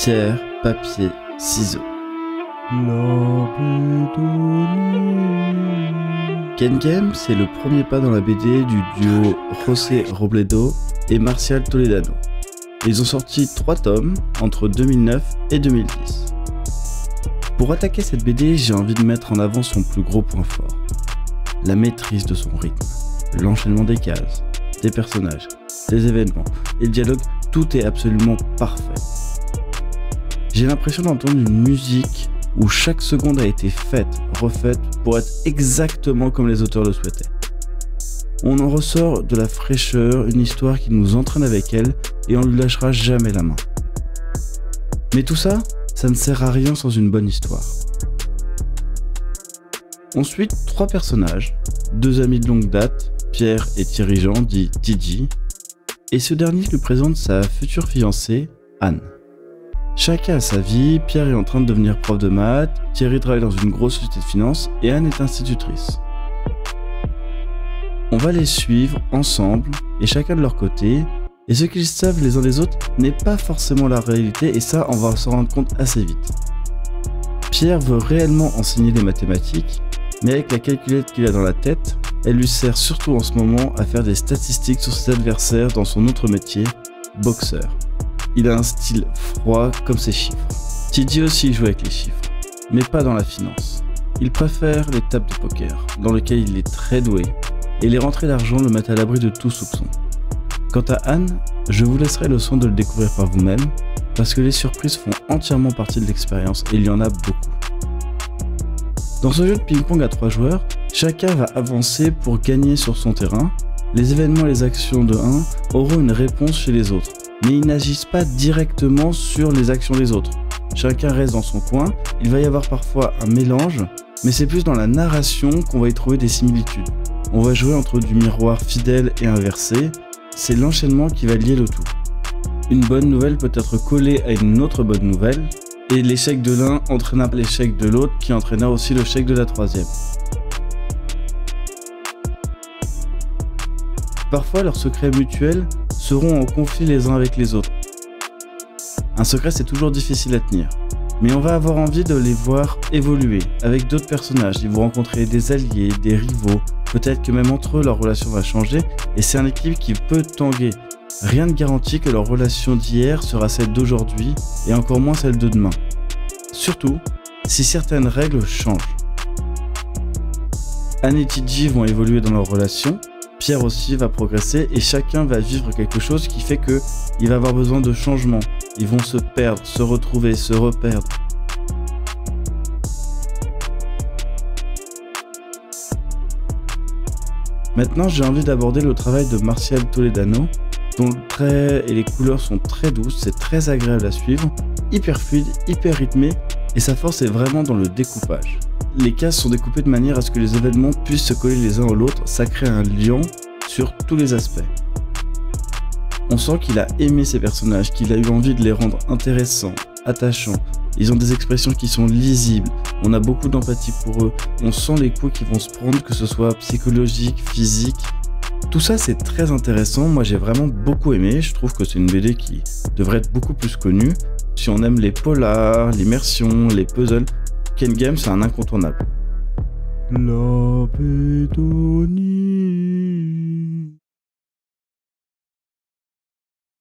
pierre, papier, ciseaux. Ken Games, c'est le premier pas dans la BD du duo José Robledo et Marcial Toledano. Ils ont sorti 3 tomes entre 2009 et 2010. Pour attaquer cette BD, j'ai envie de mettre en avant son plus gros point fort. La maîtrise de son rythme, l'enchaînement des cases, des personnages, des événements et le dialogue, tout est absolument parfait. J'ai l'impression d'entendre une musique où chaque seconde a été faite, refaite pour être exactement comme les auteurs le souhaitaient. On en ressort de la fraîcheur, une histoire qui nous entraîne avec elle et on ne lui lâchera jamais la main. Mais tout ça, ça ne sert à rien sans une bonne histoire. On suit 3 personnages, 2 amis de longue date, Pierre et Thierry Jean, dit Tiji, et ce dernier lui présente sa future fiancée, Anne. Chacun a sa vie, Pierre est en train de devenir prof de maths, Thierry travaille dans une grosse société de finance et Anne est institutrice. On va les suivre ensemble et chacun de leur côté, et ce qu'ils savent les uns des autres n'est pas forcément la réalité et ça on va s'en rendre compte assez vite. Pierre veut réellement enseigner les mathématiques, mais avec la calculette qu'il a dans la tête, elle lui sert surtout en ce moment à faire des statistiques sur ses adversaires dans son autre métier, boxeur. Il a un style froid comme ses chiffres. Tiji aussi joue avec les chiffres, mais pas dans la finance. Il préfère les tables de poker, dans lesquelles il est très doué, et les rentrées d'argent le mettent à l'abri de tout soupçon. Quant à Anne, je vous laisserai le soin de le découvrir par vous-même, parce que les surprises font entièrement partie de l'expérience et il y en a beaucoup. Dans ce jeu de ping-pong à 3 joueurs, chacun va avancer pour gagner sur son terrain. Les événements et les actions de 1 auront une réponse chez les autres, mais ils n'agissent pas directement sur les actions des autres. Chacun reste dans son coin, il va y avoir parfois un mélange, mais c'est plus dans la narration qu'on va y trouver des similitudes. On va jouer entre du miroir fidèle et inversé, c'est l'enchaînement qui va lier le tout. Une bonne nouvelle peut être collée à une autre bonne nouvelle, et l'échec de l'un entraîna l'échec de l'autre qui entraîna aussi l'échec de la troisième. Parfois leurs secrets mutuels seront en conflit les uns avec les autres. Un secret c'est toujours difficile à tenir, mais on va avoir envie de les voir évoluer avec d'autres personnages. Ils vont rencontrer des alliés, des rivaux, peut-être que même entre eux leur relation va changer et c'est un équilibre qui peut tanguer. Rien ne garantit que leur relation d'hier sera celle d'aujourd'hui et encore moins celle de demain. Surtout si certaines règles changent. Anne et Tiji vont évoluer dans leur relation, Pierre aussi va progresser et chacun va vivre quelque chose qui fait qu'il va avoir besoin de changement. Ils vont se perdre, se retrouver, se reperdre. Maintenant, j'ai envie d'aborder le travail de Marcial Toledano, dont le trait et les couleurs sont très douces, c'est très agréable à suivre, hyper fluide, hyper rythmé, et sa force est vraiment dans le découpage. Les cases sont découpées de manière à ce que les événements puissent se coller les uns aux autres, ça crée un lien sur tous les aspects. On sent qu'il a aimé ces personnages, qu'il a eu envie de les rendre intéressants, attachants. Ils ont des expressions qui sont lisibles, on a beaucoup d'empathie pour eux, on sent les coups qui vont se prendre, que ce soit psychologique, physique. Tout ça c'est très intéressant, moi j'ai vraiment beaucoup aimé, je trouve que c'est une BD qui devrait être beaucoup plus connue. Si on aime les polars, l'immersion, les puzzles, Ken Games c'est un incontournable. La Bédonie.